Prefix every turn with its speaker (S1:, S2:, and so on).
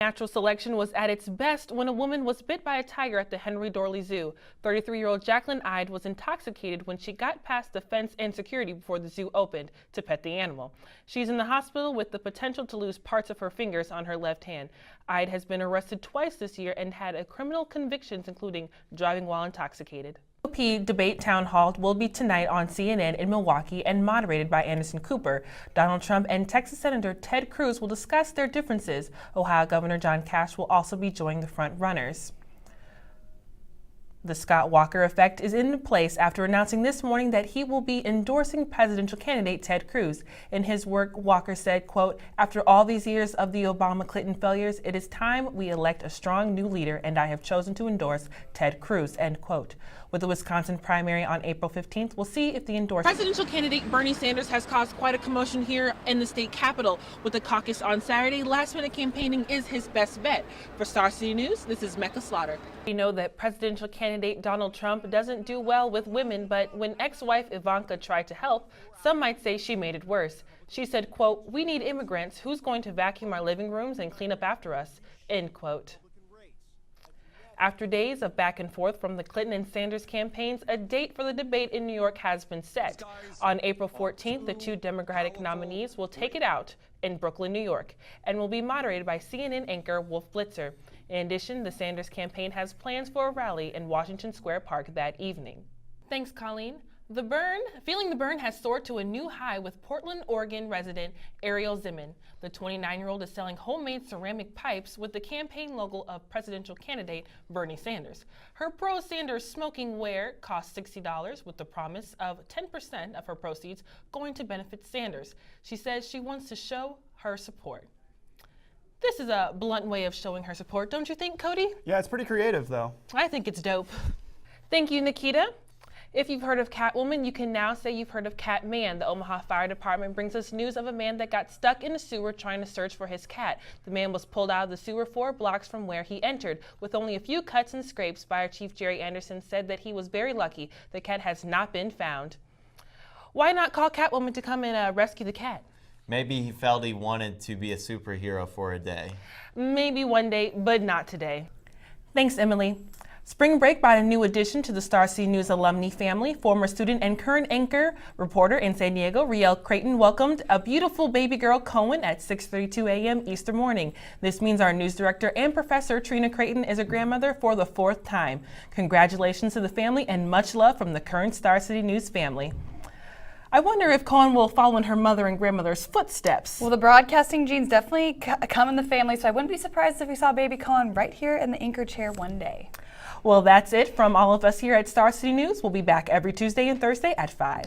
S1: Natural selection was at its best when a woman was bit by a tiger at the Henry Dorley Zoo. 33-year-old Jacqueline Ide was intoxicated when she got past the fence and security before the zoo opened to pet the animal. She's in the hospital with the potential to lose parts of her fingers on her left hand. Ide has been arrested twice this year and had criminal convictions, including driving while intoxicated. GOP debate town hall will be tonight on CNN in Milwaukee and moderated by Anderson Cooper. Donald Trump and Texas Senator Ted Cruz will discuss their differences. Ohio Governor John Cash will also be joining the front runners. The Scott Walker effect is in place after announcing this morning that he will be endorsing presidential candidate Ted Cruz. In his work, Walker said, quote, "After all these years of the Obama-Clinton failures, it is time we elect a strong new leader, and I have chosen to endorse Ted Cruz," end quote. With the Wisconsin primary on April 15th, we'll see if the endorsement. Presidential candidate Bernie Sanders has caused quite a commotion here in the state capitol. With the caucus on Saturday, last-minute campaigning is his best bet. For Star City News, this is Mecca Slaughter. We know that presidential candidate Donald Trump doesn't do well with women, but when ex-wife Ivanka tried to help, some might say she made it worse. She said, quote, "We need immigrants. Who's going to vacuum our living rooms and clean up after us?" End quote. After days of back and forth from the Clinton and Sanders campaigns, a date for the debate in New York has been set. On April 14th, the two Democratic nominees will take it out in Brooklyn, New York, and will be moderated by CNN anchor Wolf Blitzer. In addition, the Sanders campaign has plans for a rally in Washington Square Park that evening. Thanks, Colleen. Feeling the burn has soared to a new high with Portland, Oregon resident Ariel Zimmern. The 29-year-old is selling homemade ceramic pipes with the campaign logo of presidential candidate Bernie Sanders. Her Pro Sanders smoking ware costs $60 with the promise of 10% of her proceeds going to benefit Sanders. She says she wants to show her support. This is a blunt way of showing her support, don't you think, Cody?
S2: Yeah, it's pretty creative, though.
S1: I think it's dope. Thank you, Nikita. If you've heard of Catwoman, you can now say you've heard of Catman. The Omaha Fire Department brings us news of a man that got stuck in a sewer trying to search for his cat. The man was pulled out of the sewer 4 blocks from where he entered. With only a few cuts and scrapes, Fire Chief Jerry Anderson said that he was very lucky. The cat has not been found. Why not call Catwoman to come and rescue the cat?
S3: Maybe he felt he wanted to be a superhero for a day.
S1: Maybe one day, but not today. Thanks, Emily. Spring break brought a new addition to the Star City News alumni family. Former student and current anchor reporter in San Diego, Riel Creighton, welcomed a beautiful baby girl, Cohen, at 6:32 a.m. Easter morning. This means our news director and professor, Trina Creighton, is a grandmother for the 4th time. Congratulations to the family and much love from the current Star City News family. I wonder if Cohen will follow in her mother and grandmother's footsteps.
S4: Well, the broadcasting genes definitely come in the family, so I wouldn't be surprised if we saw baby Cohen right here in the anchor chair one day.
S1: Well, that's it from all of us here at Star City News. We'll be back every Tuesday and Thursday at 5.